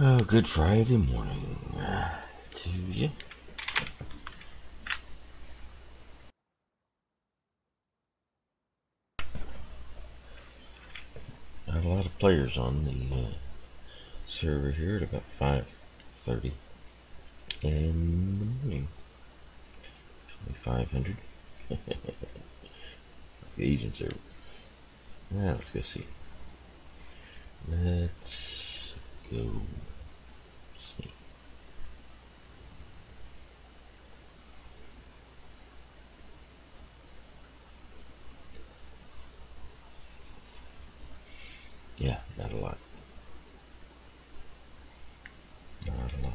Oh, good Friday morning to you. Not a lot of players on the server here at about 5:30 in the morning. 500. The Asian server. Now let's go see. Let's go see. Yeah, not a lot. Not a lot.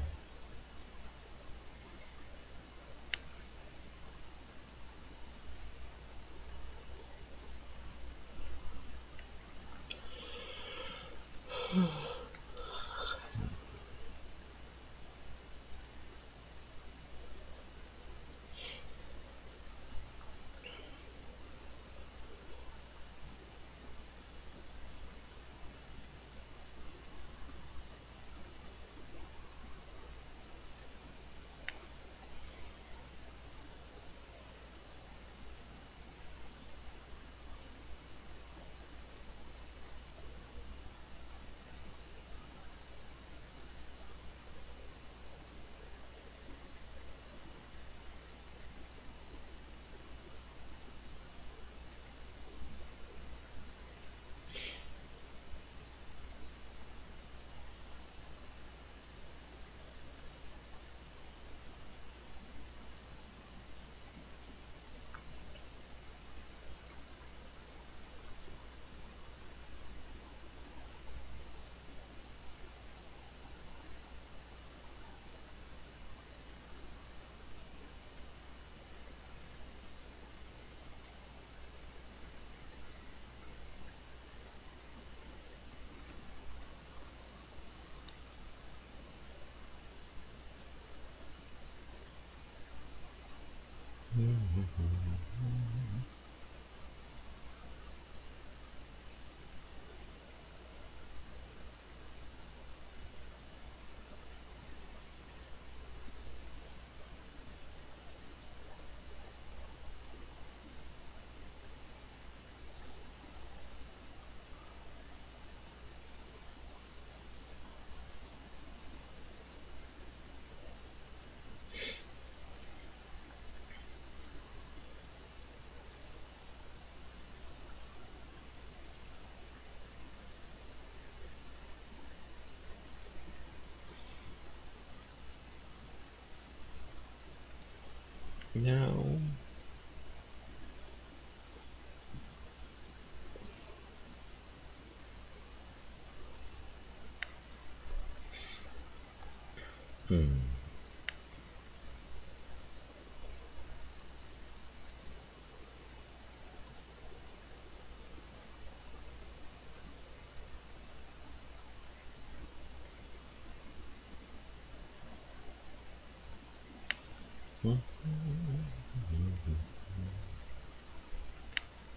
No.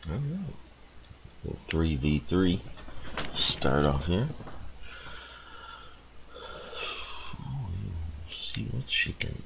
All right. Little 3v3. Start off here. See what's shaking.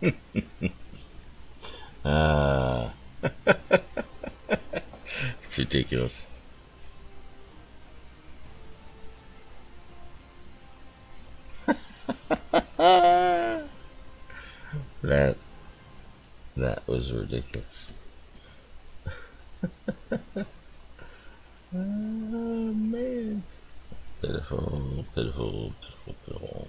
It's ridiculous. That that was ridiculous. Oh man. Pitiful, pitiful, pitiful, pitiful.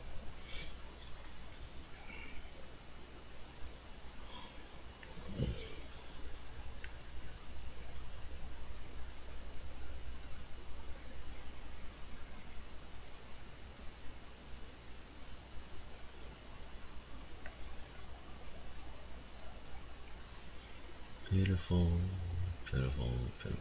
Pitiful, pitiful, pitiful.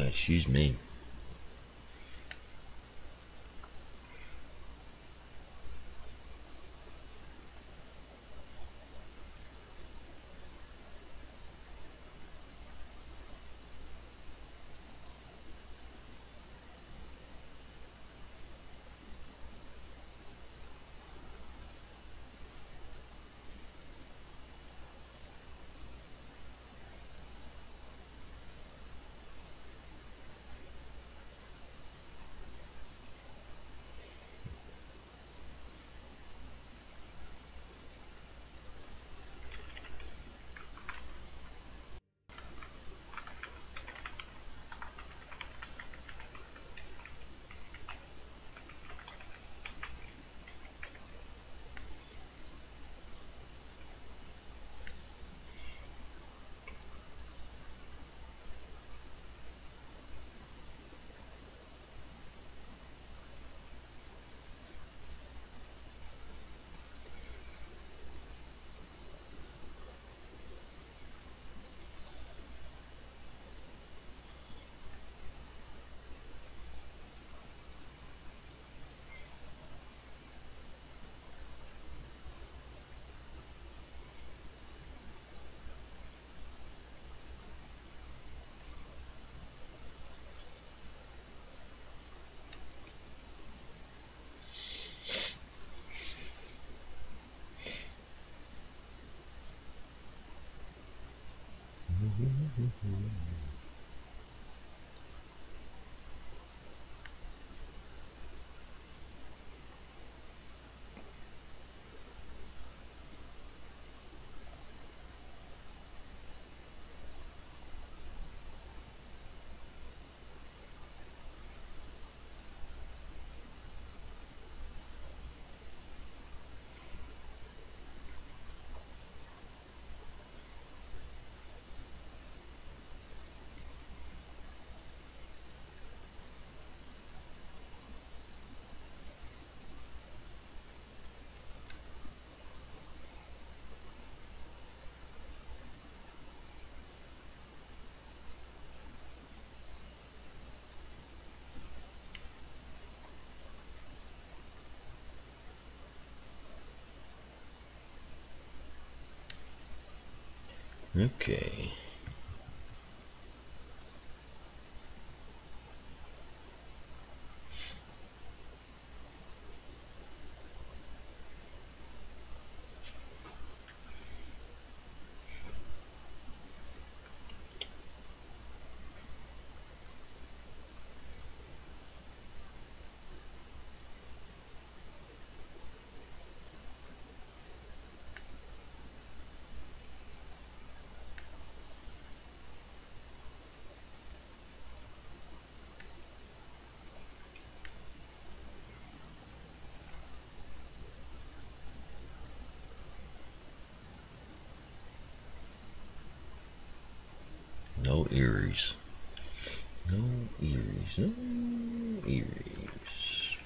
Excuse me. Okay. No Eries. No Eries. No Eries.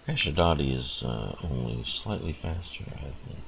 Ashdodi is only slightly faster, I think.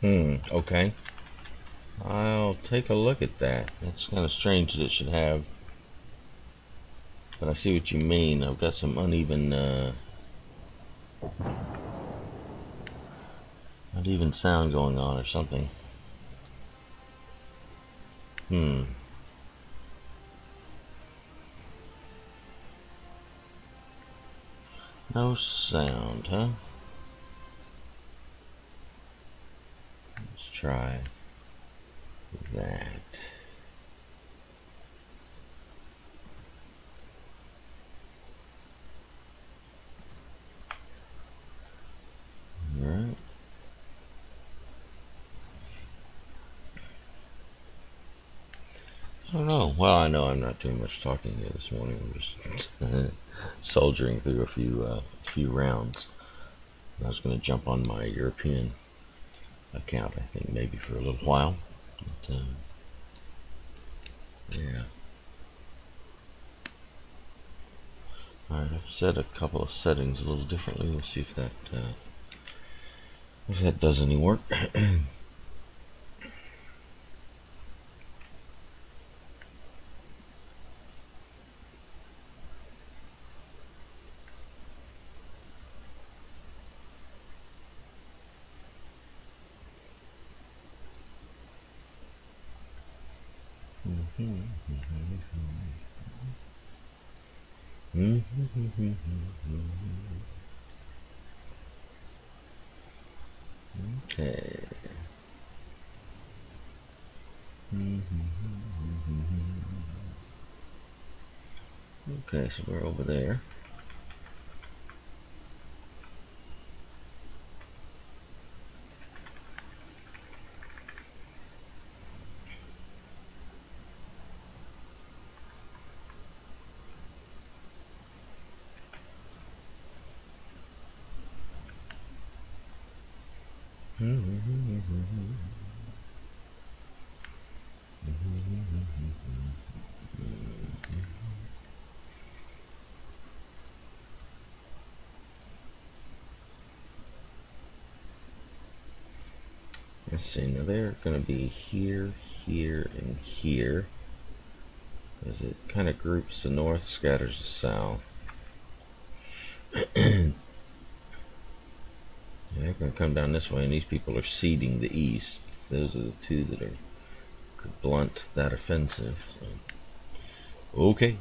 Okay. I'll take a look at that. That's kind of strange that it should have, but I see what you mean. I've got some uneven sound going on or something. No sound, huh? Let's try that. Alright. I don't know. Well, I know I'm not doing much talking here this morning. I'm just soldiering through a few rounds. I was going to jump on my European account, I think, maybe for a little while. But, yeah. Alright, I've set a couple of settings a little differently. We'll see if that does any work. Okay. Okay, so we're over there. Let's see, now they're going to be here, here, and here. As it kind of groups the north, scatters the south. Yeah, they're going to come down this way, and these people are seeding the east. Those are the two that could blunt that offensive. So. Okay.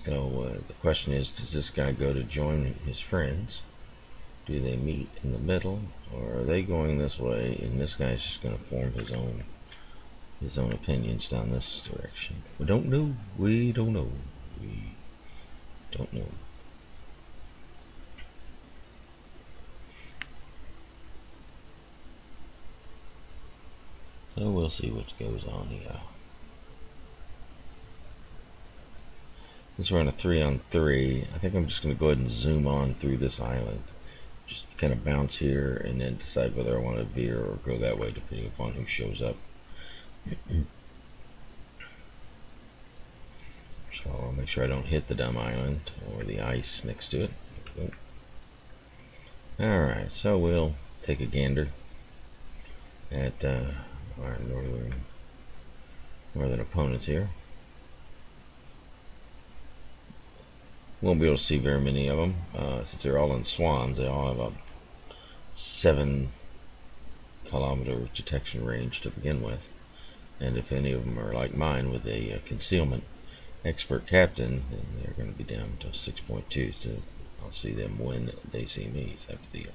So the question is, does this guy go to join his friends? Do they meet in the middle, or are they going this way, and this guy's just going to form his own opinions down this direction? We don't know. We don't know. We don't know. So we'll see what goes on here. Since we're on a 3-on-3, I think I'm just going to go ahead and zoom on through this island. Just kind of bounce here and then decide whether I want to veer or go that way, depending upon who shows up. So I'll make sure I don't hit the dumb island or the ice next to it. Alright, so we'll take a gander at our northern opponents here. Won't be able to see very many of them since they're all in swans. They all have a 7-kilometer detection range to begin with, and if any of them are like mine with a concealment expert captain, then they're going to be down to 6.2. So I'll see them when they see me. Type of deal.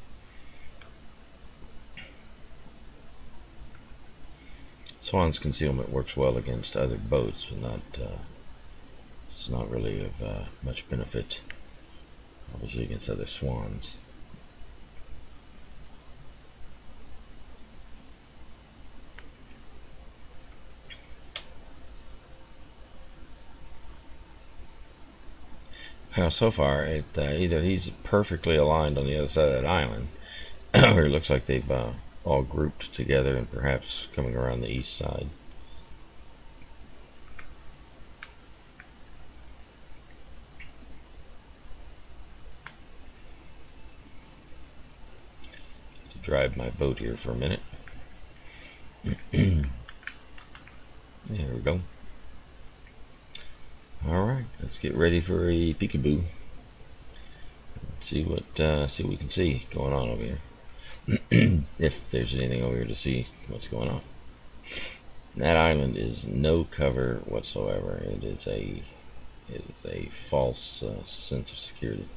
Swan's concealment works well against other boats, but not. It's not really of much benefit, obviously, against other swans. Now, so far, either he's perfectly aligned on the other side of that island, or it looks like they've all grouped together and perhaps coming around the east side. Drive my boat here for a minute. There we go. Alright, let's get ready for a peekaboo. See what we can see going on over here. If there's anything over here to see what's going on. That island is no cover whatsoever. It is a false sense of security.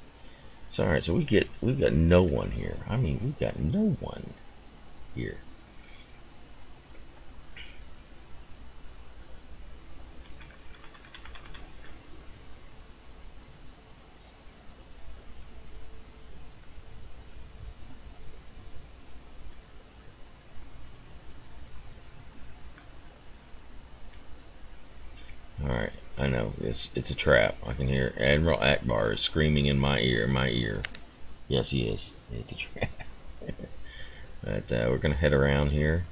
So alright, so we've got no one here. I mean, we've got no one here. Alright, I know, it's a trap. I can hear Admiral Akbar is screaming in my ear. Yes, he is. It's a trap. But we're going to head around here.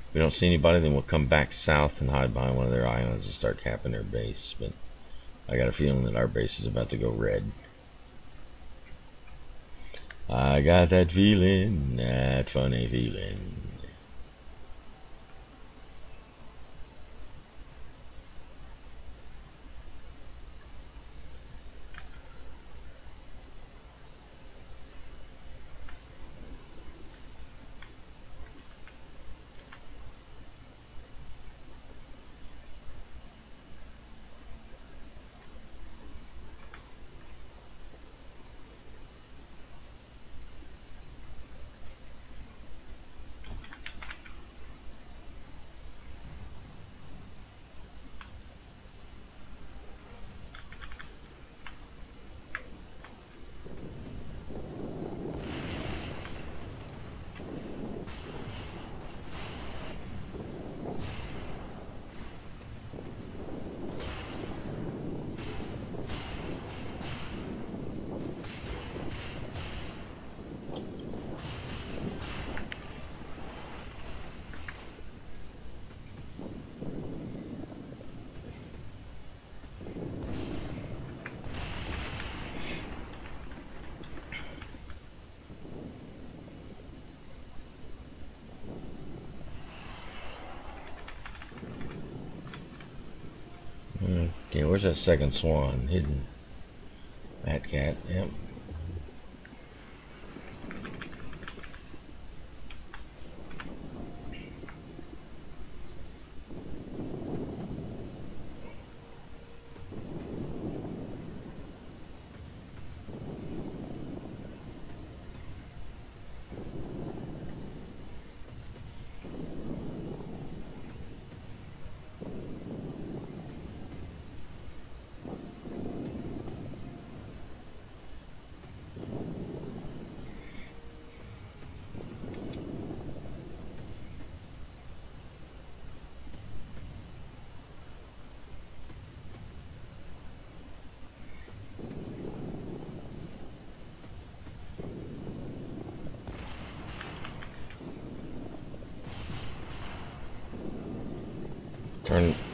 If we don't see anybody, then we'll come back south and hide behind one of their islands and start capping their base. But I got a feeling that our base is about to go red. I got that feeling, that funny feeling. Okay, where's that second swan? Hidden. That cat, yep.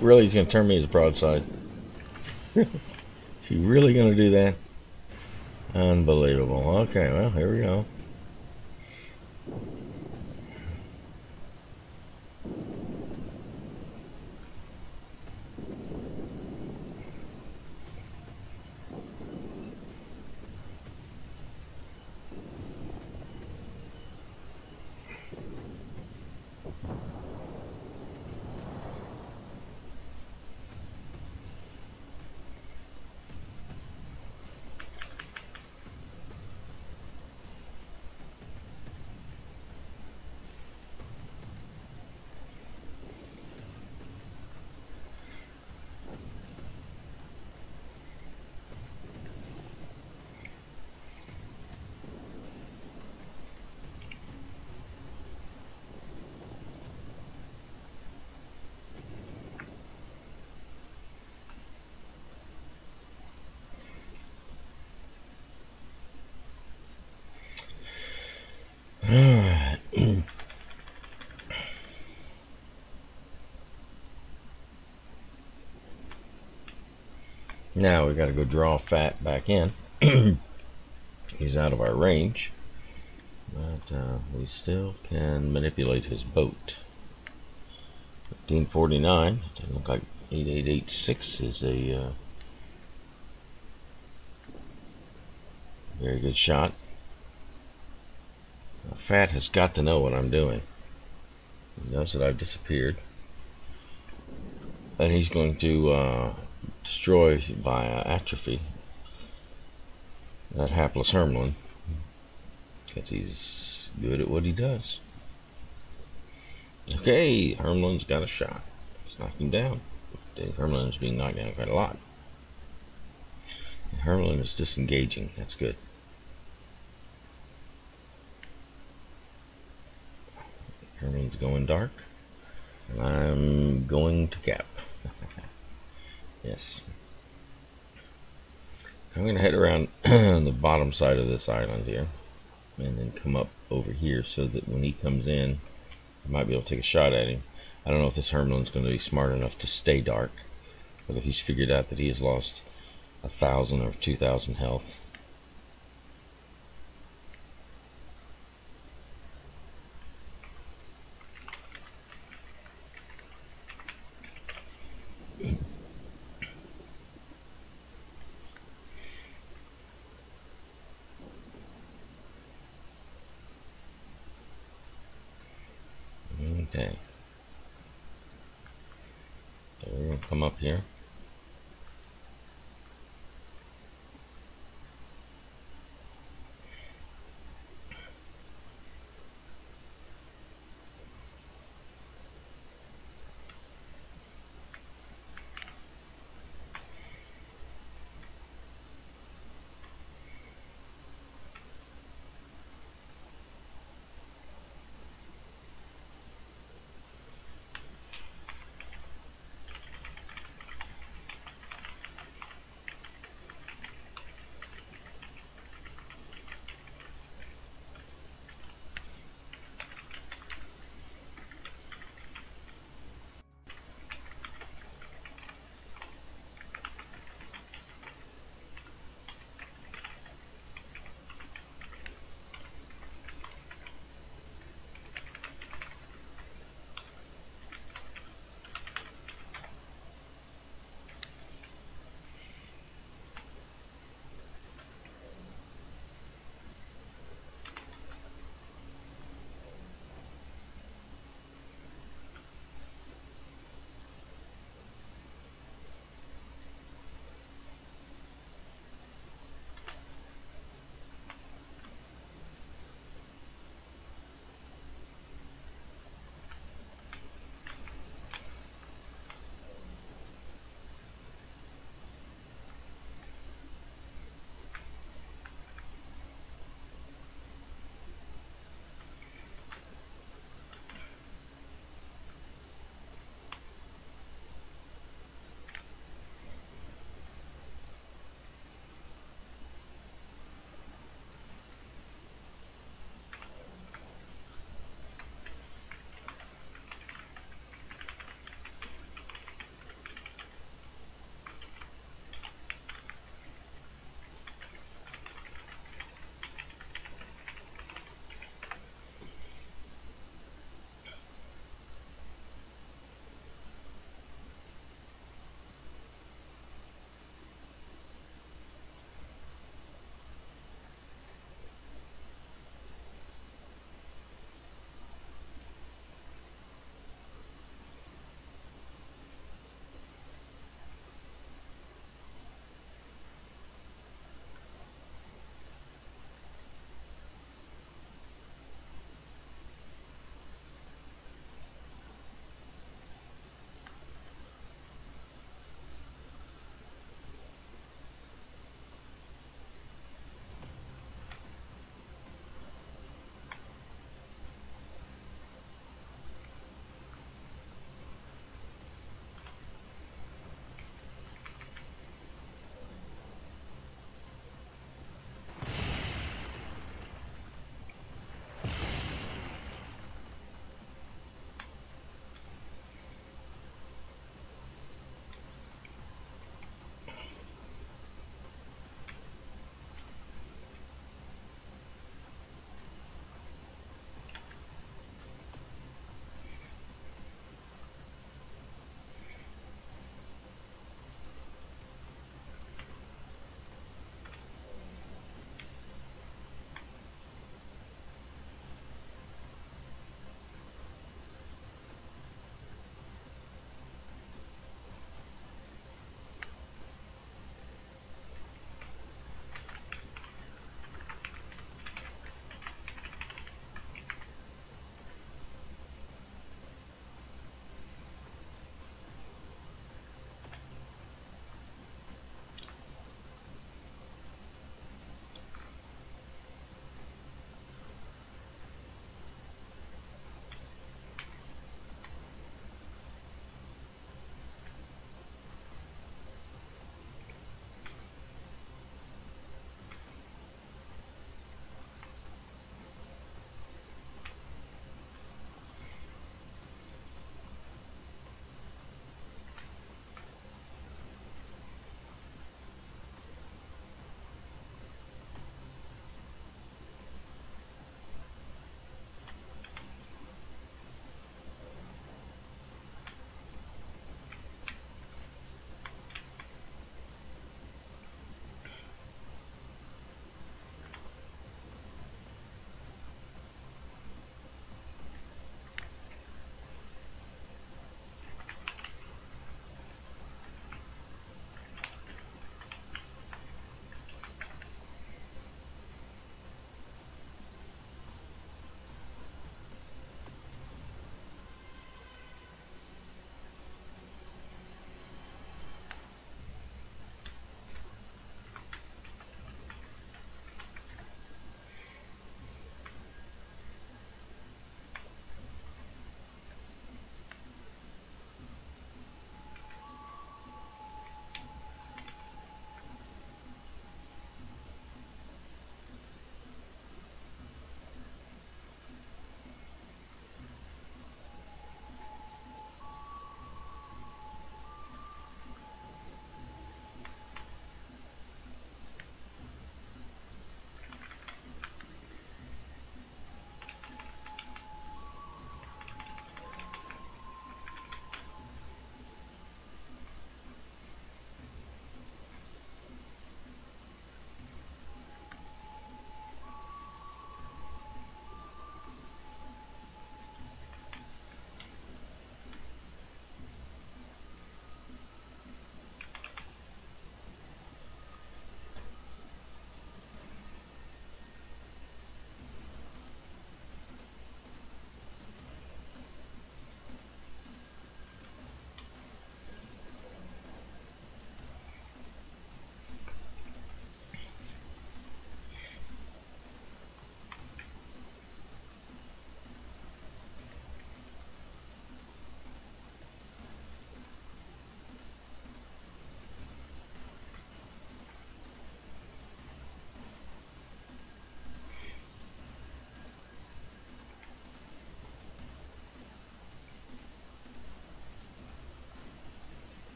Really, he's going to turn me his broadside. Is he really going to do that? Unbelievable. Okay, well, here we go. Alright. Now we got to go draw fat back in. He's out of our range, but we still can manipulate his boat. 1549. Doesn't look like 8886 is a very good shot. Fat has got to know what I'm doing. He knows that I've disappeared, and he's going to destroy via atrophy that hapless Hermlin, because he's good at what he does. Okay, Hermlin's got a shot. Let's knock him down. Hermlin is being knocked down quite a lot. Hermlin is disengaging. That's good. Hermlin's going dark, and I'm going to cap. Yes. I'm going to head around the bottom side of this island here, and then come up over here so that when he comes in, I might be able to take a shot at him. I don't know if this Hermlin's going to be smart enough to stay dark, but if he's figured out that he has lost 1,000 or 2,000 health. Okay. So we're going to come up here.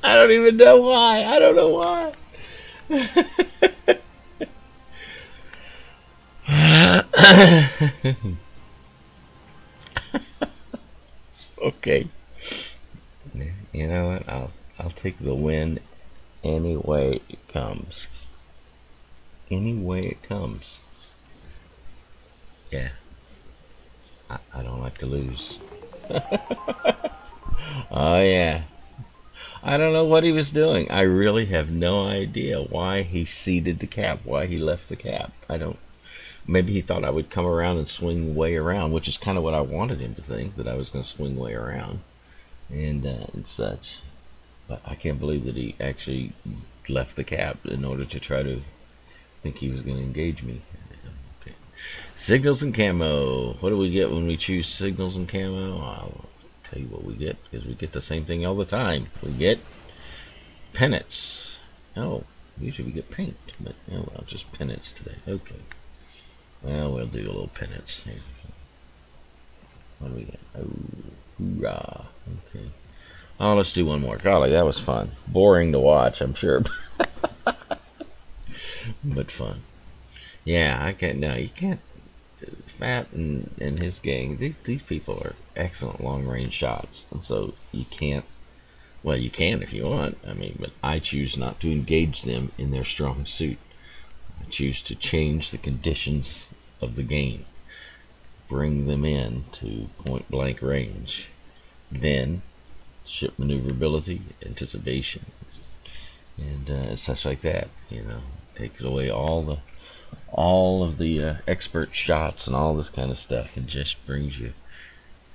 I don't even know why. I don't know why. Okay. You know what? I'll take the win any way it comes. Any way it comes. Yeah. I don't like to lose. Oh yeah. I don't know what he was doing. I really have no idea why he seeded the cap, why he left the cap. I don't. Maybe he thought I would come around and swing way around, which is kind of what I wanted him to think, that I was going to swing way around and such. But I can't believe that he actually left the cap in order to try to think he was going to engage me. Okay. Signals and camo. What do we get when we choose signals and camo? I'll tell you what we get, because we get the same thing all the time. We get pennants. Oh, usually we get paint, but oh well, just pennants today. Okay. Well, we'll do a little penance here. What do we get? Oh, hoorah. Okay. Oh, let's do one more. Golly, that was fun. Boring to watch, I'm sure. But fun. Yeah, I can't. No, you can't. Fat and his gang, these people are excellent long-range shots. And so you can't. Well, you can if you want. I mean, but I choose not to engage them in their strong suit. I choose to change the conditions of the game, bring them in to point blank range, then ship maneuverability, anticipation, and such like that. You know, takes away all of the expert shots and all this kind of stuff, and just brings you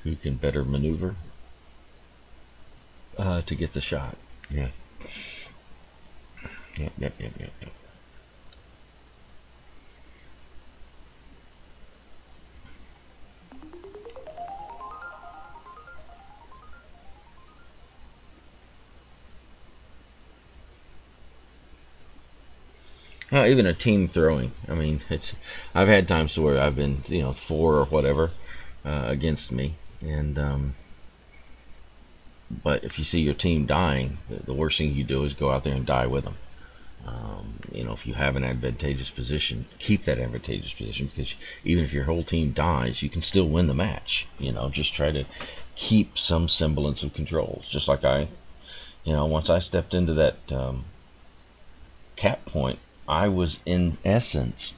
who can better maneuver to get the shot. Yeah. Yep. Even a team throwing. I mean, I've had times where I've been, 4 or whatever against me, and but if you see your team dying, the worst thing you do is go out there and die with them. If you have an advantageous position, keep that advantageous position, because even if your whole team dies, you can still win the match. Just try to keep some semblance of control. It's just like once I stepped into that cap point, I was, in essence,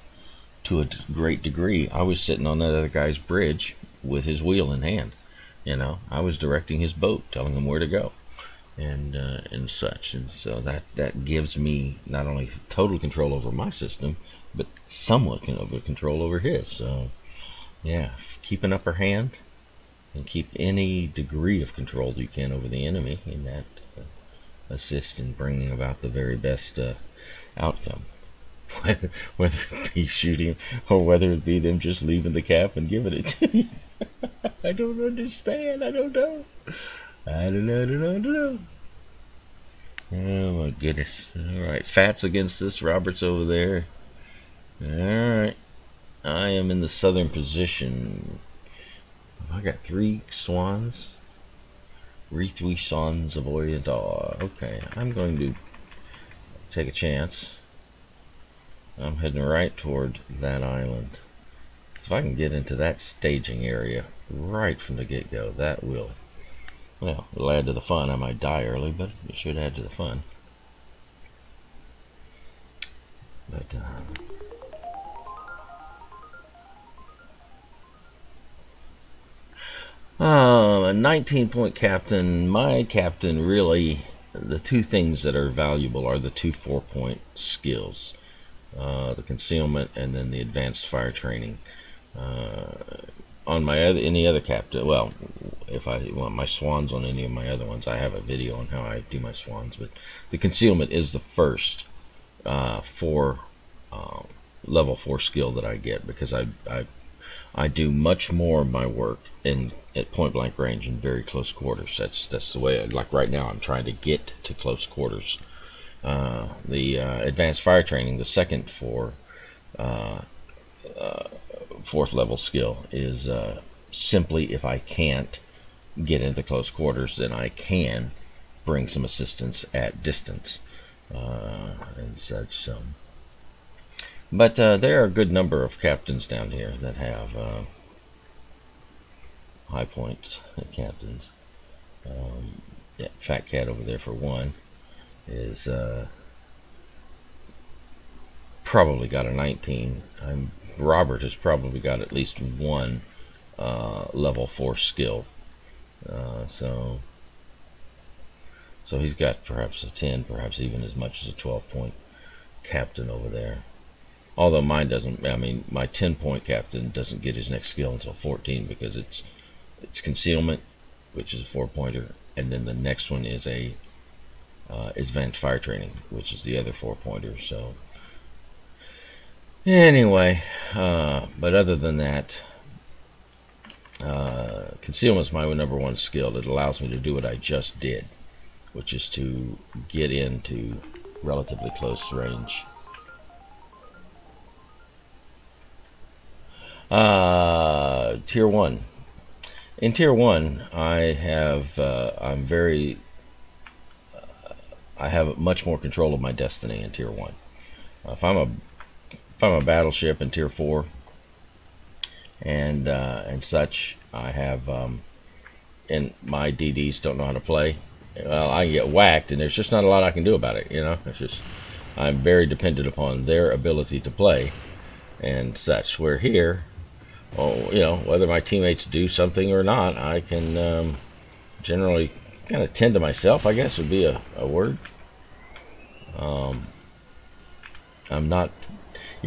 to a great degree, I was sitting on that other guy's bridge with his wheel in hand. I was directing his boat, telling him where to go, and such. And so that gives me not only total control over my system, but somewhat of control over his. So, yeah, keep an upper hand and keep any degree of control you can over the enemy, and that assist in bringing about the very best outcome. Whether it be shooting or whether it be them just leaving the cap and giving it to you. I don't understand. I don't know. Oh my goodness. Alright, Fat's against this. Robert's over there. Alright. I am in the southern position. I got 3 swans. 3 swans of Oriental. Okay, I'm going to take a chance. I'm heading right toward that island. So if I can get into that staging area right from the get-go, that will, well, it'll add to the fun. I might die early, but it should add to the fun. But, a 19-point captain. My captain, really, the 2 things that are valuable are the 2 4-point skills. The concealment and then the advanced fire training. On my any other captain, well, if I want my swans on any of my other ones, I have a video on how I do my swans. But the concealment is the first level 4 skill that I get, because I do much more of my work at point blank range in very close quarters. That's the way. Like right now, I'm trying to get to close quarters. The advanced fire training, the second 4th level skill, is simply, if I can't get into close quarters, then I can bring some assistance at distance and such. So, but there are a good number of captains down here that have high points captains. Yeah, Fat Cat over there for one is probably got a 19. Robert has probably got at least one level 4 skill. So he's got perhaps a 10, perhaps even as much as a 12-point captain over there. Although mine doesn't. I mean, my 10-point captain doesn't get his next skill until 14 because it's concealment, which is a 4-pointer, and then the next one is advanced fire training, which is the other 4-pointer. So anyway, but other than that, concealment is my number 1 skill. It allows me to do what I just did, which is to get into relatively close range. Tier 1. In Tier 1, I have I have much more control of my destiny in Tier 1. If I'm a battleship in Tier 4 and such, I have and my DDs don't know how to play. Well, I can get whacked, and there's just not a lot I can do about it. You know, it's just I'm very dependent upon their ability to play and such. Where here, oh, you know, whether my teammates do something or not, I can generally kind of tend to myself, I guess would be a word. You're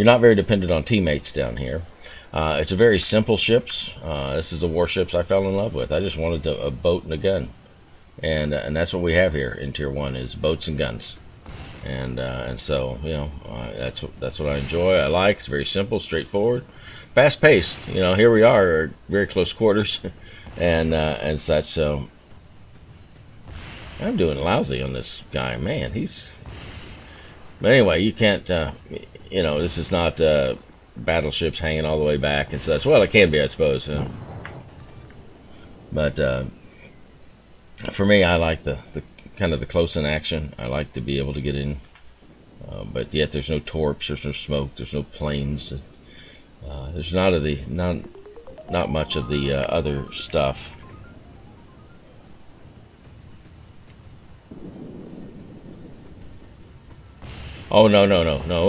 not very dependent on teammates down here. It's a very simple ships. This is the warships I fell in love with. I just wanted a boat and a gun, and that's what we have here in Tier 1 is boats and guns, and so, you know, that's what I enjoy. I like. It's very simple, straightforward, fast paced. You know, here we are, very close quarters, and such. So I'm doing lousy on this guy, man. But anyway, you can't. You know, this is not battleships hanging all the way back and such. Well, it can be, I suppose. But for me, I like the kind of the close in action. I like to be able to get in, but yet there's no torps, there's no smoke, there's no planes. There's not much of the other stuff. Oh, no.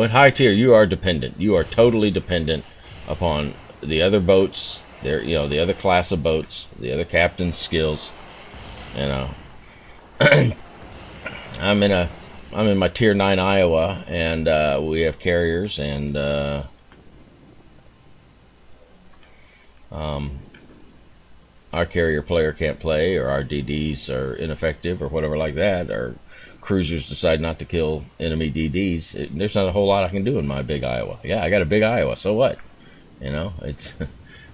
In high tier, you are dependent. You are totally dependent upon the other boats, you know, the other class of boats, the other captain's skills. You know, I'm in my tier 9 Iowa, and we have carriers, and our carrier player can't play, or our DDs are ineffective, or whatever like that, or cruisers decide not to kill enemy DDs. There's not a whole lot I can do in my big Iowa. Yeah, I got a big Iowa, so what? You know, it's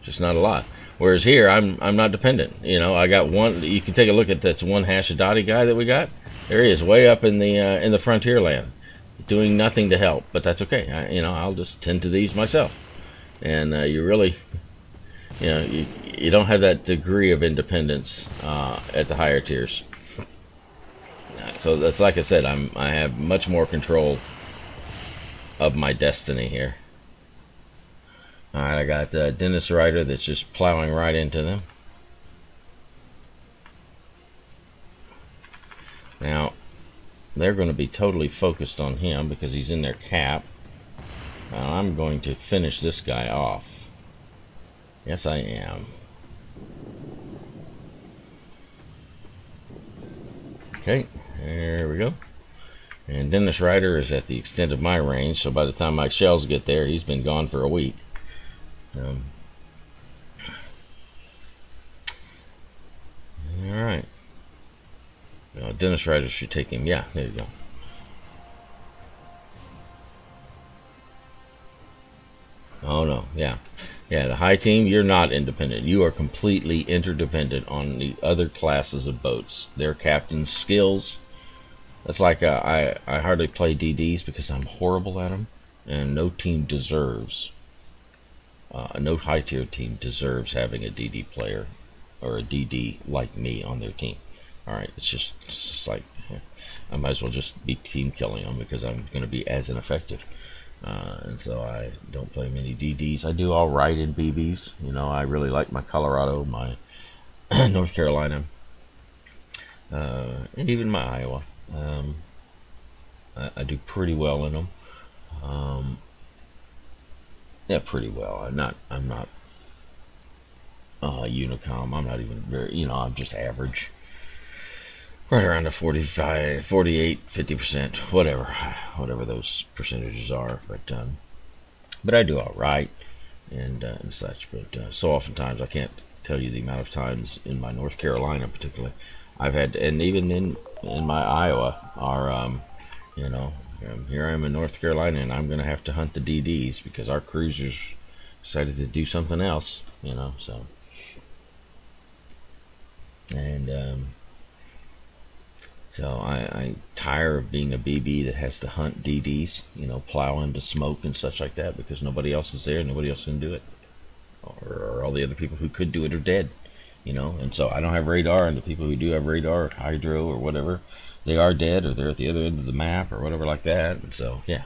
just not a lot. Whereas here, I'm not dependent. You know, I got one. You can take a look at that one Hashidati guy that we got. There he is, way up in the frontier land, doing nothing to help. But that's okay. You know, I'll just tend to these myself. And you really, you know, you don't have that degree of independence at the higher tiers. So that's, like I said, I have much more control of my destiny here. All right, I got Dennis Ryder that's just plowing right into them. Now, they're going to be totally focused on him because he's in their cap. Now, I'm going to finish this guy off. Yes, I am. Okay, there we go. And Dennis Ryder is at the extent of my range, so by the time my shells get there, he's been gone for a week. Alright. Dennis Ryder should take him. Yeah, there you go. Oh no, yeah. Yeah, the high team, you're not independent. You are completely interdependent on the other classes of boats. Their captain's skills. That's like I hardly play DDs because I'm horrible at them, and no team deserves no high tier team deserves having a DD player or a DD like me on their team. All right, it's just like I might as well just be team killing them because I'm going to be as ineffective. And so I don't play many DDs. I do all right in BBs. You know, I really like my Colorado, my North Carolina, and even my Iowa. I do pretty well in them. Yeah, pretty well. I'm not Unicom. I'm not even very, you know, I'm just average. Right around the 45, 48, 50%, whatever those percentages are. But I do all right and such. But so oftentimes I can't tell you the amount of times in my North Carolina, particularly, I've had, and even in my Iowa, you know, here I am in North Carolina, and I'm going to have to hunt the DDs because our cruisers decided to do something else, you know. So, and so I tire of being a BB that has to hunt DDs, you know, plow into smoke and such like that because nobody else is there, nobody else can do it, or all the other people who could do it are dead, you know. And so I don't have radar, and the people who do have radar, hydro or whatever, they are dead, or they're at the other end of the map or whatever like that. And so yeah,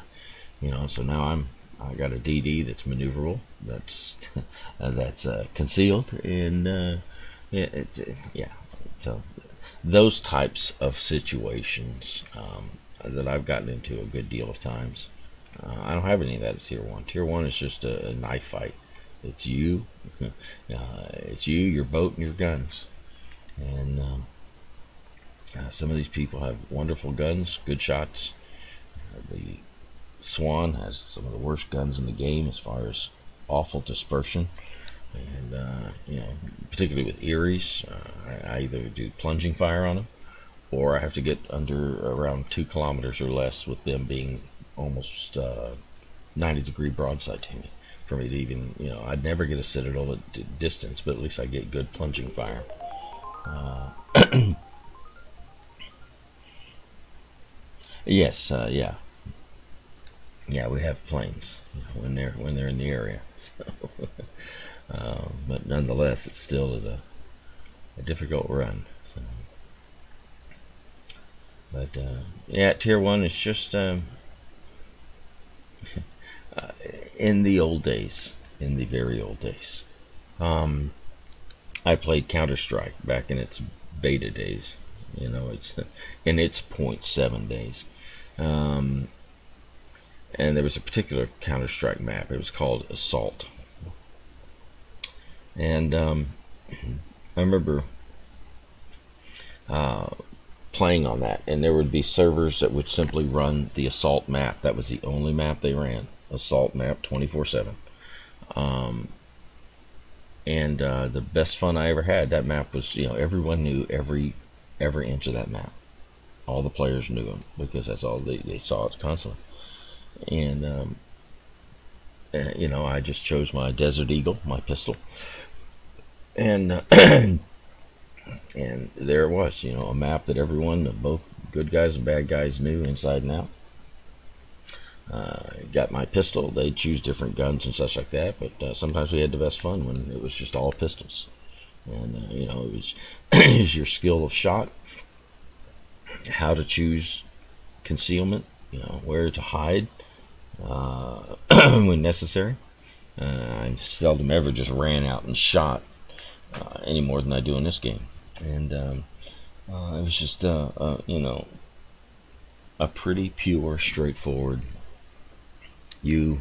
you know, so now I got a DD that's maneuverable, that's that's concealed, and yeah. So those types of situations that I've gotten into a good deal of times, I don't have any of that at Tier 1. Tier 1 is just a knife fight. It's you, it's you, your boat, and your guns. And some of these people have wonderful guns, good shots. The Swan has some of the worst guns in the game as far as awful dispersion. And you know, particularly with Eries, I either do plunging fire on them, or I have to get under around 2 kilometers or less with them being almost 90-degree broadside to me for me to even, you know, I'd never get a citadel at distance, but at least I get good plunging fire. Yes, yeah, we have planes, you know, when they're in the area. So, but nonetheless, it still is a difficult run. So, but yeah, Tier 1 is just in the old days, in the very old days. I played Counter-Strike back in its beta days. You know, it's in its 0.7 days. And there was a particular Counter-Strike map. It was called Assault. And I remember playing on that, and there would be servers that would simply run the Assault map. That was the only map they ran, Assault map 24/7. And the best fun I ever had, that map was, you know, everyone knew every inch of that map. All the players knew them because that's all they saw it constantly. And you know, I just chose my Desert Eagle, my pistol, and and there it was, you know, a map that everyone, both good guys and bad guys, knew inside and out. Got my pistol. They choose different guns and such like that, but sometimes we had the best fun when it was just all pistols. And you know, it was it was your skill of shot, how to choose concealment, you know, where to hide when necessary. I seldom ever just ran out and shot any more than I do in this game. And it was just you know, a pretty pure, straightforward, your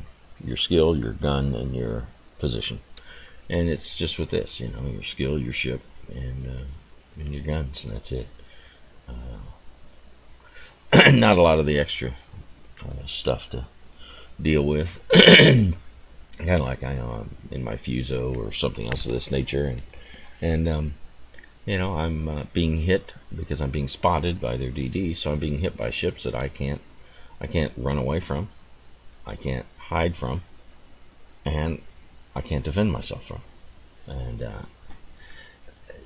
skill, your gun, and your position. And it's just with this, you know, your skill, your ship, and your guns, and that's it. Not a lot of the extra stuff to deal with. Kind of like I am in my Fuso or something else of this nature, and you know, I'm being hit because I'm being spotted by their DD, so I'm being hit by ships that I can't run away from, I can't hide from, and I can't defend myself from. And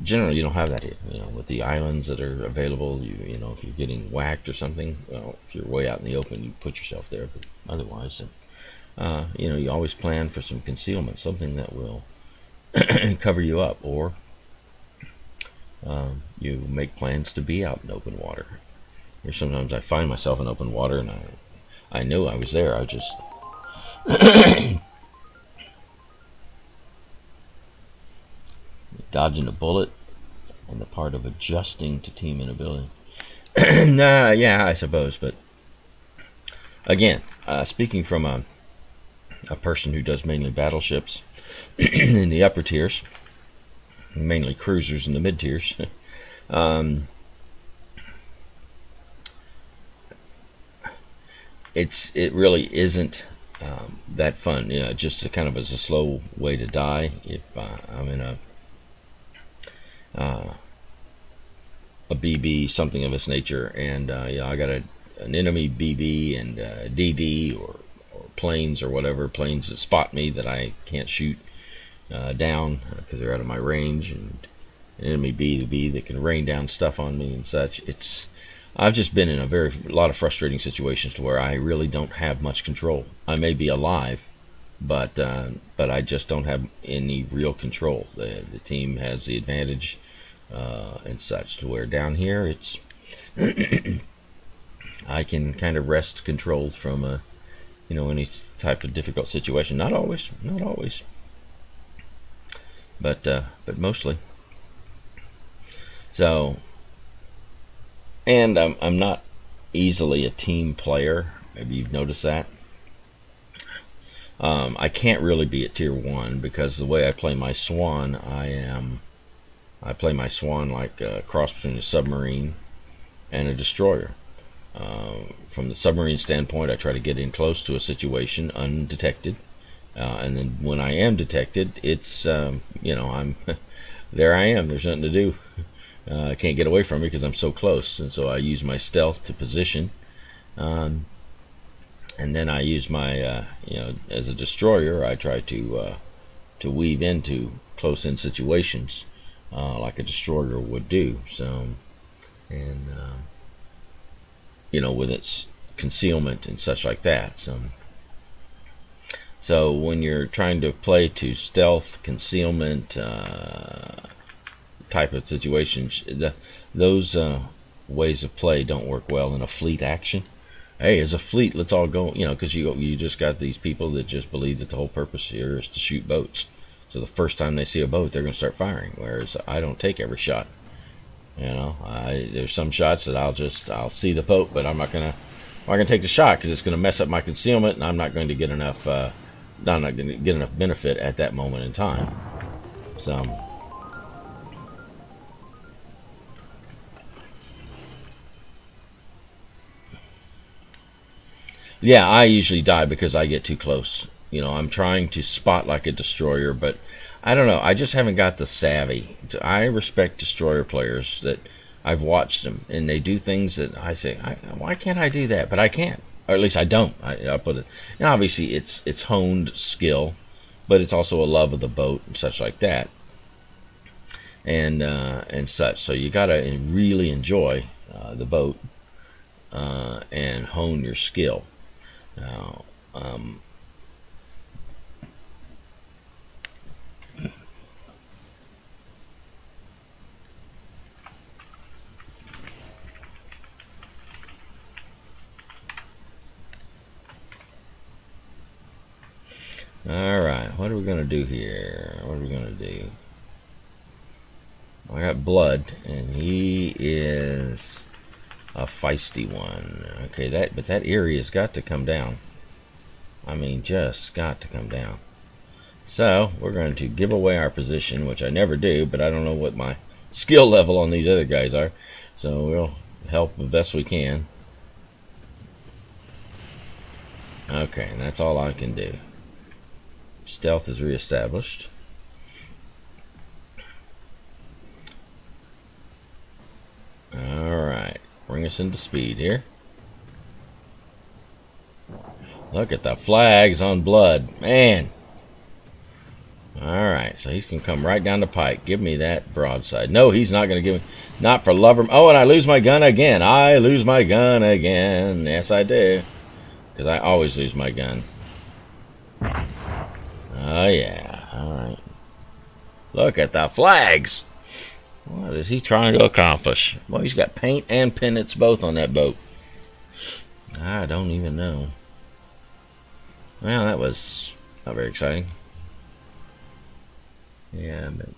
generally, you don't have that here. You know, with the islands that are available, you know, if you're getting whacked or something, well, if you're way out in the open, you put yourself there. But otherwise, you know, you always plan for some concealment, something that will cover you up, or you make plans to be out in open water. Or sometimes I find myself in open water and I knew I was there. I just dodging a bullet and the part of adjusting to team inability. Nah, yeah, I suppose. But again, speaking from a person who does mainly battleships in the upper tiers, mainly cruisers in the mid tiers, it really isn't that fun. You know, just kind of as a slow way to die. If I'm in a BB, something of this nature, and you know, I got an enemy BB and DD or planes or whatever, planes that spot me that I can't shoot down because they're out of my range, and an enemy BB that can rain down stuff on me and such. I've just been in a lot of frustrating situations to where I really don't have much control. I may be alive, but I just don't have any real control. The team has the advantage and such, to where down here it's I can kind of wrest control from you know, any type of difficult situation. Not always, but mostly. So. And I'm not easily a team player. Maybe you've noticed that. I can't really be at tier 1 because the way I play my Swan, I play my Swan like a cross between a submarine and a destroyer. From the submarine standpoint, I try to get in close to a situation undetected, and then when I am detected, it's you know, I'm there. I am. There's nothing to do. I can't get away from it because I'm so close, and so I use my stealth to position, and then I use my you know, as a destroyer, I try to weave into close-in situations like a destroyer would do. So, and you know, with its concealment and such like that. So when you're trying to play to stealth, concealment type of situations, those ways of play don't work well in a fleet action. Hey, as a fleet, let's all go, you know, because you just got these people that just believe that the whole purpose here is to shoot boats. So the first time they see a boat, they're going to start firing, whereas I don't take every shot. You know, there's some shots that I'll see the boat, but I'm not gonna take the shot because it's going to mess up my concealment, and I'm not going to get enough benefit at that moment in time. So. Yeah, I usually die because I get too close. You know, I'm trying to spot like a destroyer, but I don't know. I just haven't got the savvy. I respect destroyer players that I've watched them, and they do things that I say, why can't I do that? But I can't, or at least I don't. I put it. And obviously, it's honed skill, but it's also a love of the boat and such like that, and such. So you gotta really enjoy the boat and hone your skill. Now, alright, what are we going to do here? What are we going to do? I got Blood, and he is a feisty one. Okay, but that area's got to come down. I mean, just got to come down. So we're going to give away our position, which I never do, but I don't know what my skill level on these other guys are, so we'll help the best we can. Okay, and that's all I can do. Stealth is reestablished. Alright, bring us into speed here. Look at the flags on Blood. Man! Alright, so he's going to come right down the pike. Give me that broadside. No, he's not going to give me... Not for love or... Oh, and I lose my gun again. I lose my gun again. Yes, I do. Because I always lose my gun. Oh yeah, alright. Look at the flags! What is he trying to accomplish? Well, he's got paint and pennants both on that boat. I don't even know. Well, that was not very exciting. Yeah, but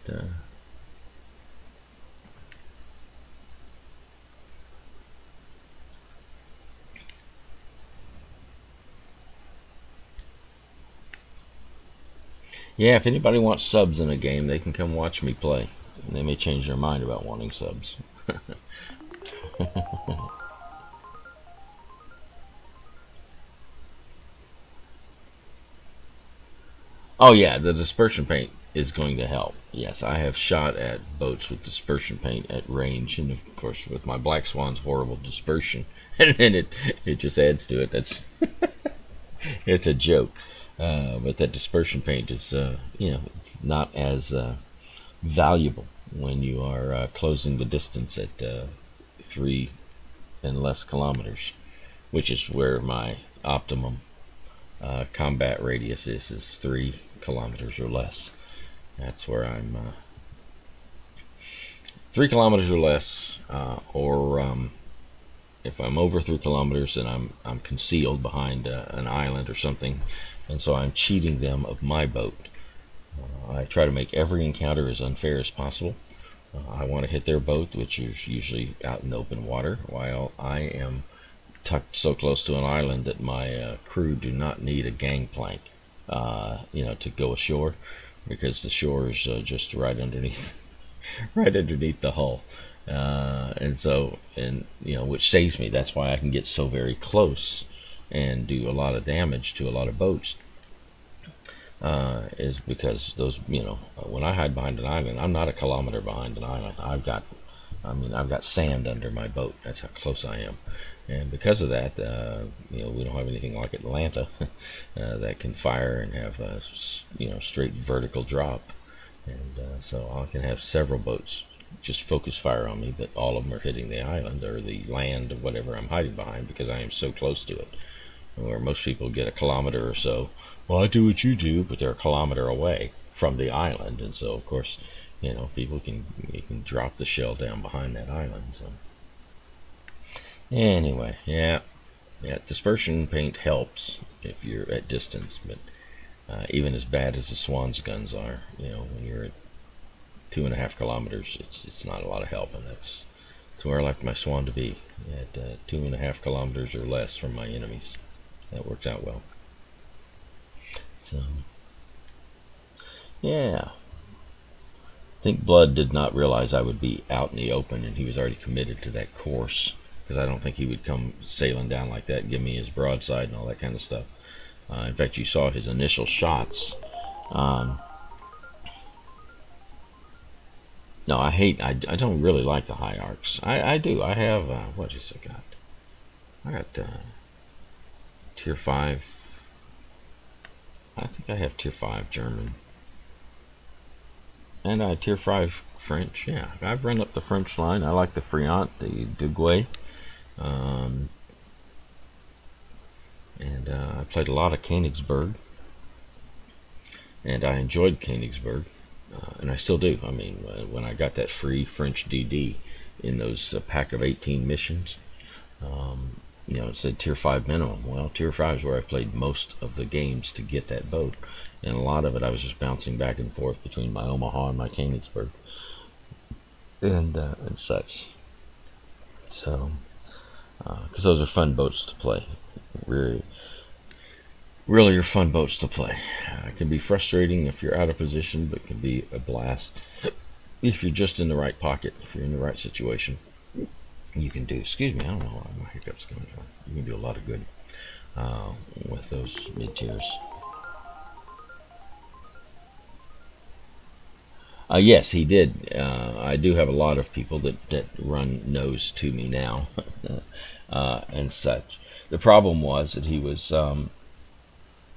yeah, if anybody wants subs in a game, they can come watch me play. They may change their mind about wanting subs. Oh yeah, the dispersion paint is going to help. Yes, I have shot at boats with dispersion paint at range, and of course with my Black Swan's horrible dispersion, and then it just adds to it. That's it's a joke. But that dispersion paint is it's not as valuable when you are closing the distance at 3 and less kilometers, which is where my optimum combat radius is 3 kilometers or less. That's where I'm 3 kilometers or less, or if I'm over 3 kilometers and I'm concealed behind an island or something, and so I'm cheating them of my boat. I try to make every encounter as unfair as possible. I want to hit their boat, which is usually out in open water, while I am tucked so close to an island that my crew do not need a gangplank, to go ashore, because the shore is just right underneath, right underneath the hull, which saves me. That's why I can get so very close and do a lot of damage to a lot of boats. Is because those, when I hide behind an island, I'm not a kilometer behind an island. I've got sand under my boat. That's how close I am. And because of that, we don't have anything like Atlanta that can fire and have a straight vertical drop. And so I can have several boats just focus fire on me, but all of them are hitting the island or the land or whatever I'm hiding behind, because I am so close to it. Where most people get a kilometer or so. Well, I do what you do, but they're a kilometer away from the island, and so of course, people can drop the shell down behind that island. So anyway, yeah, dispersion paint helps if you're at distance, but even as bad as the Swan's guns are, when you're at 2.5 kilometers, it's not a lot of help, and that's where I like my Swan to be, at 2.5 kilometers or less from my enemies. That works out well. So, yeah. I think Blood did not realize I would be out in the open, and he was already committed to that course, because I don't think he would come sailing down like that and give me his broadside and all that kind of stuff. In fact, you saw his initial shots. No, I don't really like the high arcs. I do. I have, what just I got? I got tier 5. I think I have tier 5 German. And tier 5 French. Yeah, I've run up the French line. I like the Friant, the Duguay. And I played a lot of Königsberg. And I enjoyed Königsberg. And I still do. I mean, when I got that free French DD in those pack of 18 missions, it said tier 5 minimum. Well, tier 5 is where I played most of the games to get that boat. And a lot of it I was just bouncing back and forth between my Omaha and my Königsberg. And such. So, because those are fun boats to play. Really are fun boats to play. It can be frustrating if you're out of position, but can be a blast if you're just in the right pocket, if you're in the right situation. You can do, excuse me, I don't know where my hiccups coming from. You can do a lot of good with those mid-tiers. Yes, he did. I do have a lot of people that run nose to me now and such. The problem was that he was, a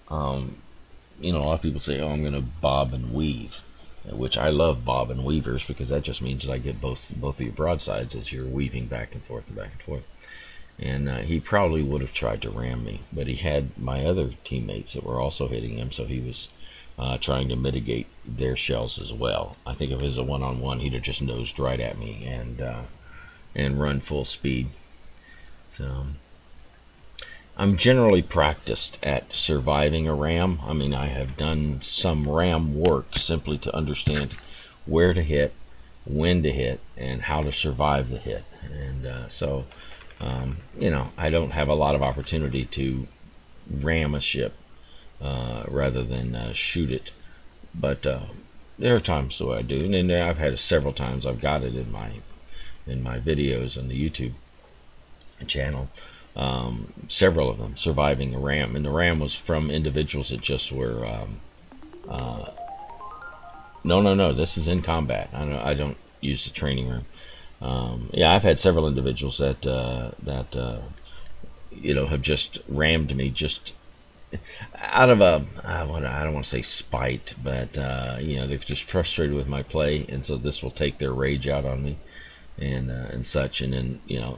lot of people say, oh, I'm going to bob and weave, which I love bob and weavers, because that just means that I get both of your broadsides as you're weaving back and forth and back and forth. and he probably would have tried to ram me, but he had my other teammates that were also hitting him, so he was trying to mitigate their shells as well. I think if it was a one-on-one, he'd have just nosed right at me and run full speed. So I'm generally practiced at surviving a ram. I mean, I have done some ram work simply to understand where to hit, when to hit, and how to survive the hit. And so, you know, I don't have a lot of opportunity to ram a ship rather than shoot it. But there are times though I do, and then I've had several times I've got it in my videos on the YouTube channel. Several of them surviving a ram, and the ram was from individuals that just were no, this is in combat. I don't use the training room. Yeah, I've had several individuals that you know, have just rammed me just out of a I don't want to say spite, but you know, they're just frustrated with my play, and so this will take their rage out on me and such. And then, you know,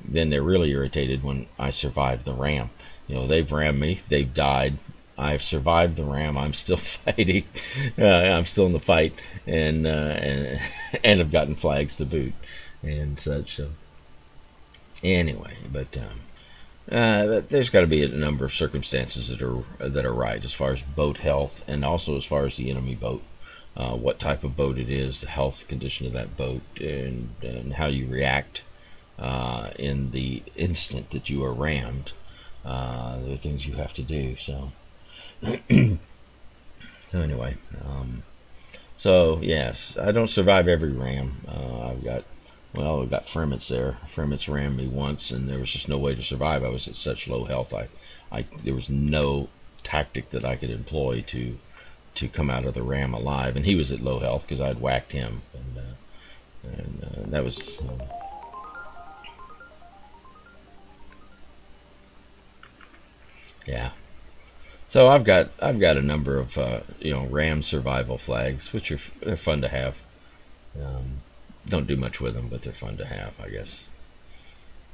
then they're really irritated when I survive the ram. You know, they've rammed me, they've died, I've survived the ram, I'm still fighting, I'm still in the fight, and have gotten flags to boot and such. So anyway, but there's got to be a number of circumstances that are right as far as boat health, and also as far as the enemy boat, what type of boat it is, the health condition of that boat, and how you react in the instant that you are rammed. There are things you have to do. So so anyway, so yes, I don't survive every ram. I've got Fremets there. Fremets rammed me once, and there was just no way to survive. I was at such low health. There was no tactic that I could employ to come out of the ram alive, and he was at low health because I'd whacked him, and that was. Yeah. So I've got a number of you know, ram survival flags, which they're fun to have. Don't do much with them, but they're fun to have, I guess.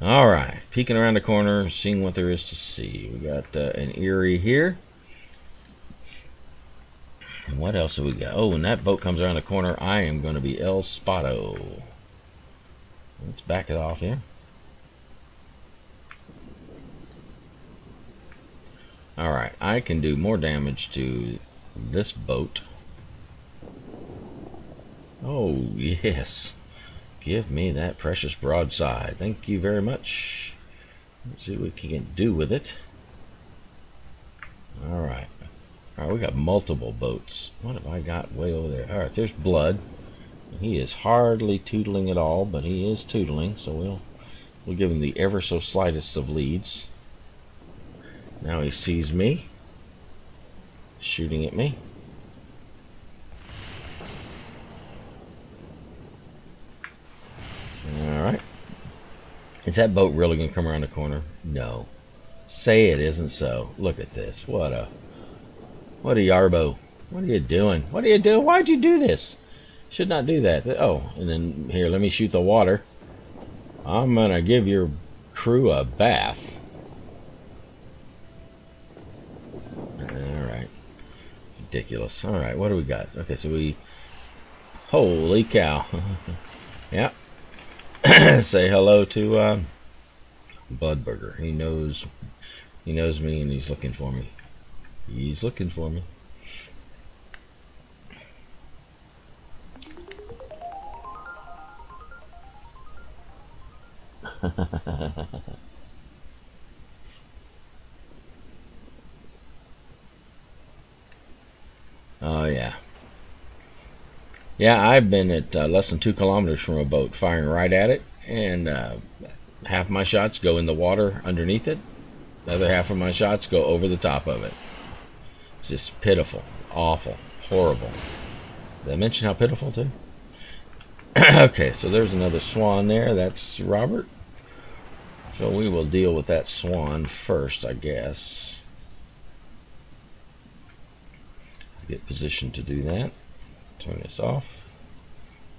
All right, peeking around the corner, seeing what there is to see. We got an Erie here. And what else have we got? Oh, when that boat comes around the corner, I am going to be El Spotto. Let's back it off here. All right, I can do more damage to this boat. Oh, yes. Give me that precious broadside. Thank you very much. Let's see what we can do with it. All right. All right, we got multiple boats. What have I got way over there? All right, there's Blood. He is hardly tootling at all, but he is tootling, so we'll give him the ever so slightest of leads. Now he sees me, shooting at me. Alright. Is that boat really going to come around the corner? No. Say it isn't so. Look at this. What a yarbo. What are you doing? What are you doing? Why'd you do this? Should not do that. Oh, and then here, let me shoot the water. I'm going to give your crew a bath. Alright. Ridiculous. Alright, what do we got? Okay, so holy cow. Yeah. Say hello to Budburger. He knows me, and he's looking for me. He's looking for me. Oh yeah. Yeah, I've been at less than 2 kilometers from a boat, firing right at it, and half my shots go in the water underneath it. The other half of my shots go over the top of it. It's just pitiful, awful, horrible. Did I mention how pitiful too? Okay, so there's another swan there. That's Robert. So we will deal with that swan first, I guess. Get positioned to do that. Turn this off.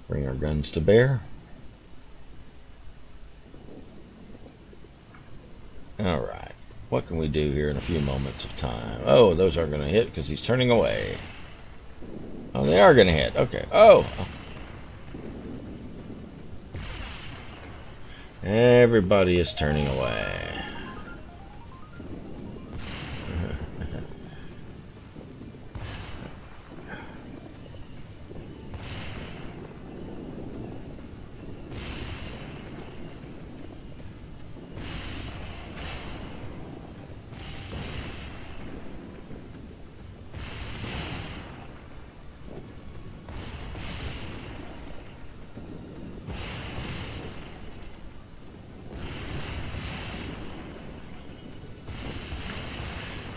Bring our guns to bear. Alright. What can we do here in a few moments of time? Oh, those aren't going to hit because he's turning away. Oh, they are going to hit. Okay. Oh! Everybody is turning away.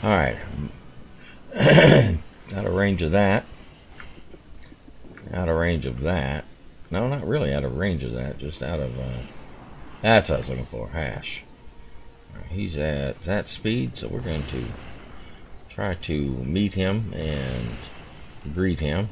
Alright. Out of range of that. Out of range of that. No, not really out of range of that. Just out of... that's what I was looking for. Hash. Right, he's at that speed, so we're going to try to meet him and greet him.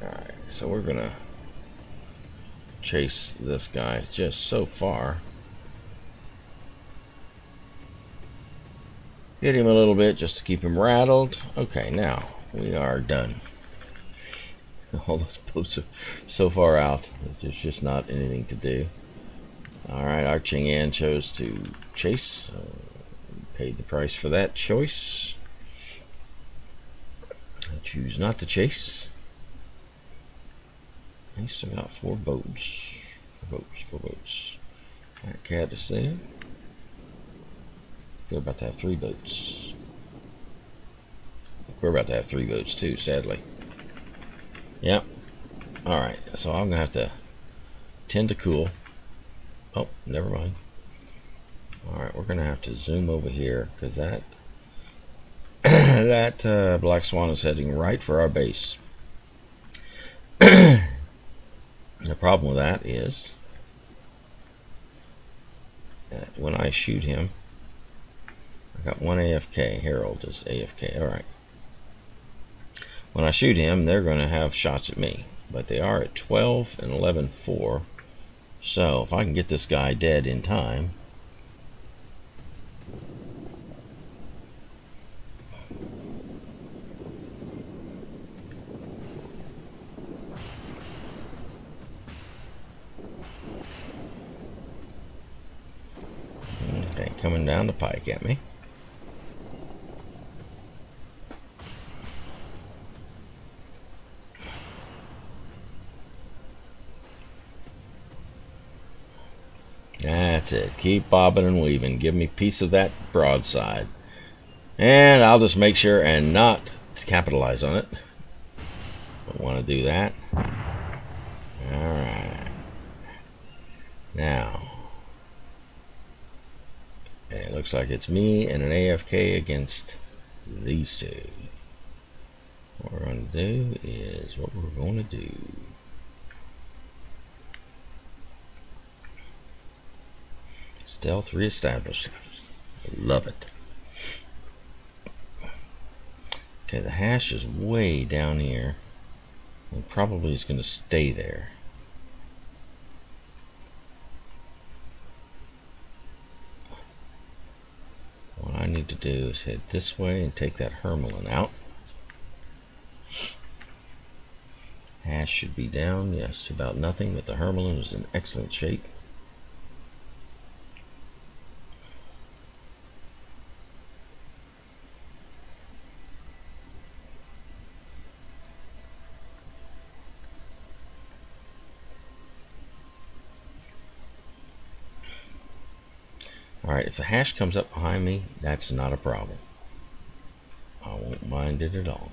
Alright, so we're gonna chase this guy just so far. Hit him a little bit just to keep him rattled. Okay, now we are done. All those boats are so far out, there's just not anything to do. Alright, our Ching An chose to chase. Paid the price for that choice. I choose not to chase. I still got 4 boats. 4 boats. That cat is there. They're about to have 3 boats. We're about to have 3 boats too, sadly. Yep. Alright, so I'm going to have to tend to cool. Oh, never mind. Alright, we're going to have to zoom over here because that that Black Swan is heading right for our base. The problem with that is that when I shoot him, I got 1 AFK. Harold is AFK. Alright. When I shoot him, they're going to have shots at me. But they are at 12 and 11-4. So if I can get this guy dead in time, okay, coming down the pike at me. That's it. Keep bobbing and weaving. Give me a piece of that broadside. And I'll just make sure and not capitalize on it. Don't want to do that. Alright. Now. It looks like it's me and an AFK against these two. What we're going to do is what we're going to do. Stealth reestablished. Love it. Okay, the hash is way down here and probably is going to stay there. What I need to do is head this way and take that Hermelin out. Hash should be down, yes, about nothing, but the Hermelin is in excellent shape. Alright, if the hash comes up behind me, that's not a problem. I won't mind it at all.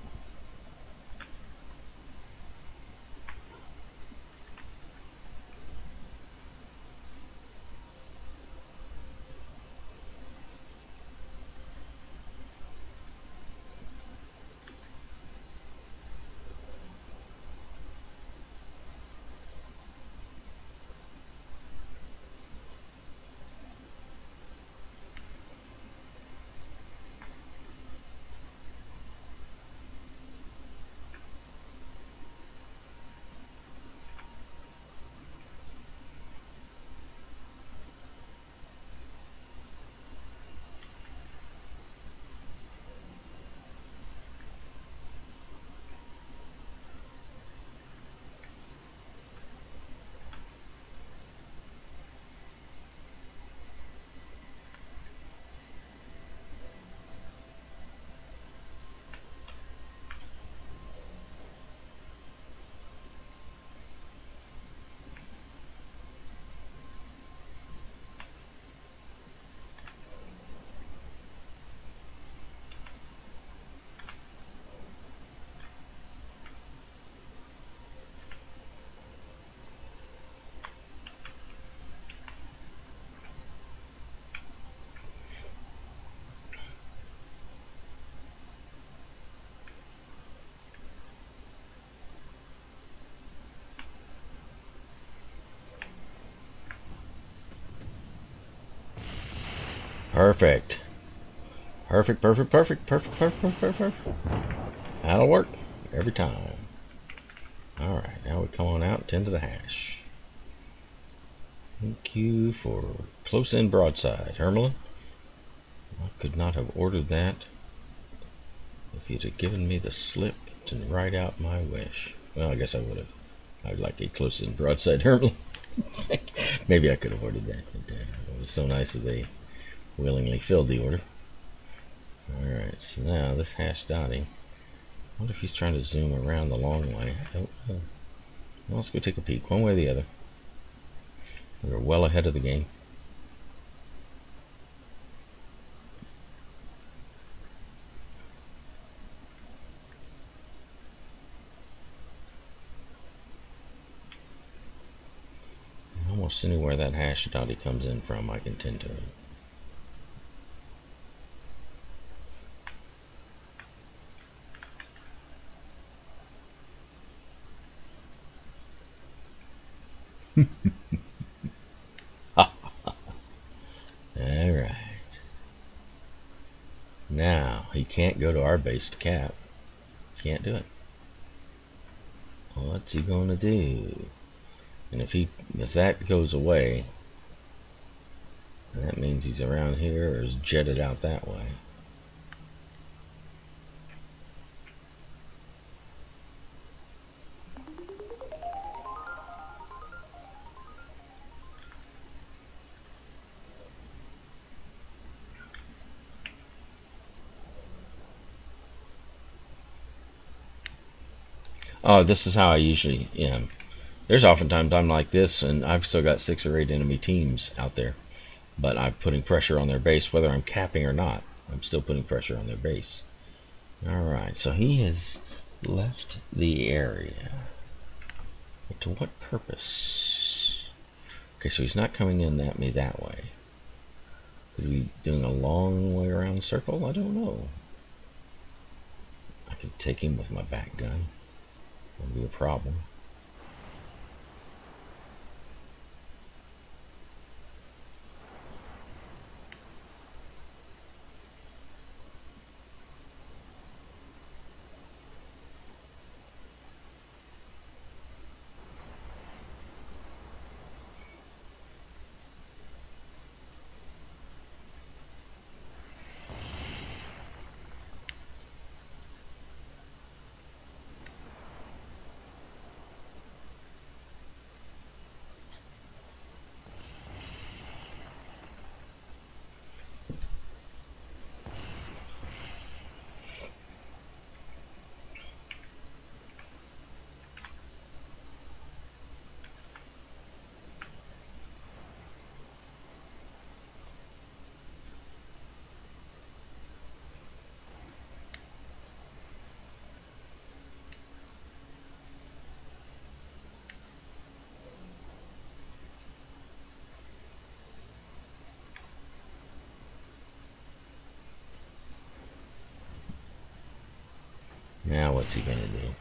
Perfect. Perfect, perfect, perfect, perfect, perfect, perfect, perfect. That'll work every time. Alright, now we come on out and tend to the hash. Thank you for close-in broadside, Hermelin. I could not have ordered that if you'd have given me the slip to write out my wish. Well, I guess I would have. I'd like a close-in broadside, Hermelin. Maybe I could have ordered that, but it was so nice that they willingly filled the order. Alright, so now this hash dotting. I wonder if he's trying to zoom around the long way. I don't know. Well, let's go take a peek, one way or the other. We're well ahead of the game. Almost anywhere that hash dotty comes in from, I can tend to it. Alright. Now, he can't go to our base to cap. Can't do it. What's he gonna do? And if that goes away, that means he's around here or is jetted out that way. Oh, this is how I usually am. There's oftentimes I'm like this, and I've still got 6 or 8 enemy teams out there. But I'm putting pressure on their base, whether I'm capping or not. I'm still putting pressure on their base. Alright, so he has left the area. But to what purpose? Okay, so he's not coming in at me that way. Could we be doing a long way around the circle? I don't know. I could take him with my back gun. Wouldn't be a problem. Now what's he gonna do?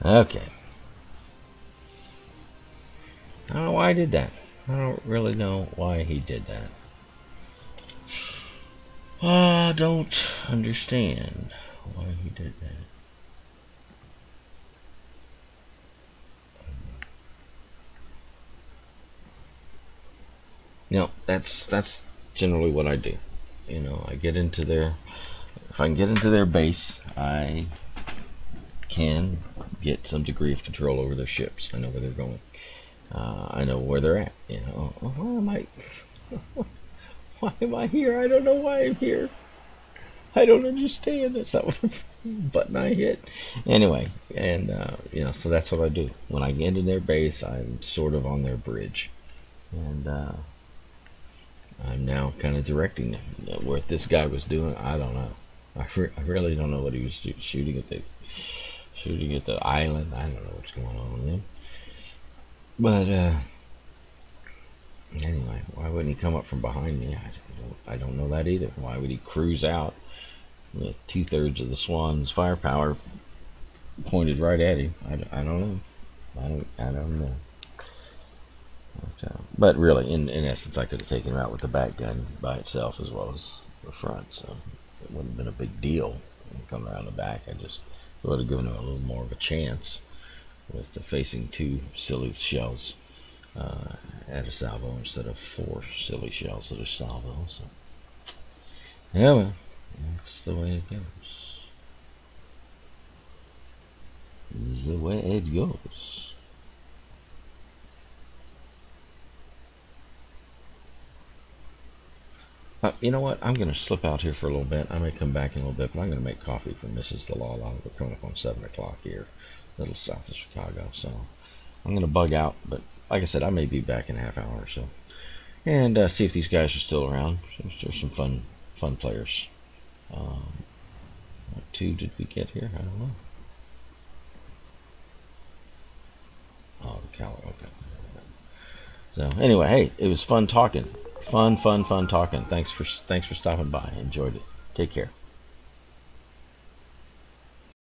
Okay. I don't know why I did that. I don't really know why he did that. I don't understand why he did that. You know, that's generally what I do. You know, I get into their, if I can get into their base, I can get some degree of control over their ships. I know where they're going. I know where they're at. You know, why am I? Why am I here? I don't know why I'm here. I don't understand. That's not what button I hit. Anyway, and you know, so that's what I do. When I get into their base, I'm sort of on their bridge, and I'm now kind of directing them. What this guy was doing, I don't know. I really don't know what he was shooting at the island. I don't know what's going on with him. But anyway, why wouldn't he come up from behind me? I don't know that either. Why would he cruise out with 2/3 of the Swan's firepower pointed right at him? I don't know. I don't know. But really, in essence, I could have taken him out with the back gun by itself as well as the front, so it wouldn't have been a big deal coming around the back. I just would have given him a little more of a chance with facing 2 silly shells at a salvo instead of 4 silly shells at a salvo. So yeah, well, that's the way it goes. The way it goes. You know what? I'm going to slip out here for a little bit. I may come back in a little bit, but I'm going to make coffee for Mrs. theLaalaa. We're coming up on 7 o'clock here, a little south of Chicago. So I'm going to bug out, but like I said, I may be back in a half hour or so. And see if these guys are still around. There's some fun players. What 2 did we get here? I don't know. Oh, the Cal. Okay. So anyway, hey, it was fun talking. Fun talking. Thanks for stopping by. Enjoyed it. Take care.